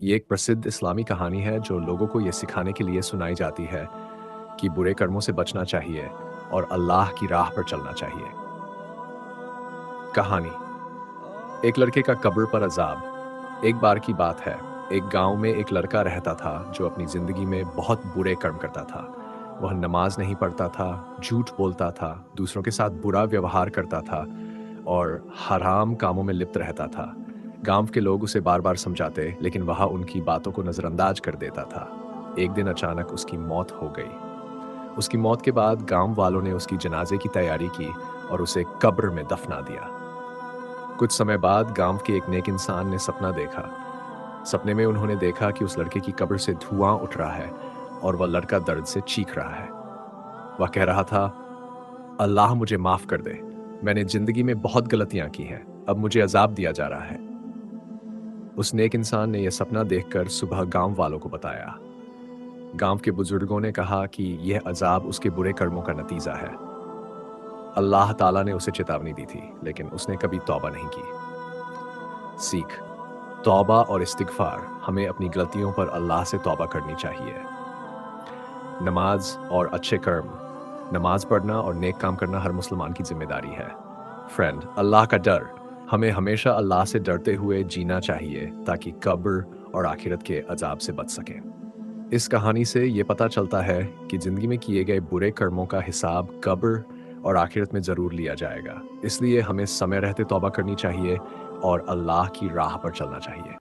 ये एक प्रसिद्ध इस्लामी कहानी है जो लोगों को ये सिखाने के लिए सुनाई जाती है कि बुरे कर्मों से बचना चाहिए और अल्लाह की राह पर चलना चाहिए। कहानी। एक लड़के का कब्र पर अजाब। एक बार की बात है, एक गांव में एक लड़का रहता था जो अपनी जिंदगी में बहुत बुरे कर्म करता था। वह नमाज नहीं पढ़ता था, झूठ बोलता था, दूसरों के साथ बुरा व्यवहार करता था और हराम कामों में लिप्त रहता था। गांव के लोग उसे बार बार समझाते, लेकिन वह उनकी बातों को नजरअंदाज कर देता था। एक दिन अचानक उसकी मौत हो गई। उसकी मौत के बाद गांव वालों ने उसकी जनाजे की तैयारी की और उसे कब्र में दफना दिया। कुछ समय बाद गांव के एक नेक इंसान ने सपना देखा। सपने में उन्होंने देखा कि उस लड़के की कब्र से धुआं उठ रहा है और वह लड़का दर्द से चीख रहा है। वह कह रहा था, अल्लाह मुझे माफ कर दे। मैंने जिंदगी में बहुत गलतियां की हैं। अब मुझे अजाब दिया जा रहा है। उस नेक इंसान ने यह सपना देखकर सुबह गांव वालों को बताया। गांव के बुजुर्गों ने कहा कि यह अजाब उसके बुरे कर्मों का नतीजा है। अल्लाह ताला ने उसे चेतावनी दी थी, लेकिन उसने कभी तौबा नहीं की। सीख। तौबा और इस्तिगफार। हमें अपनी गलतियों पर अल्लाह से तौबा करनी चाहिए। नमाज और अच्छे कर्म। नमाज पढ़ना और नेक काम करना हर मुसलमान की जिम्मेदारी है। फ्रेंड, अल्लाह का डर। हमें हमेशा अल्लाह से डरते हुए जीना चाहिए ताकि कब्र और आखिरत के अजाब से बच सकें। इस कहानी से ये पता चलता है कि जिंदगी में किए गए बुरे कर्मों का हिसाब कब्र और आखिरत में जरूर लिया जाएगा। इसलिए हमें समय रहते तौबा करनी चाहिए और अल्लाह की राह पर चलना चाहिए।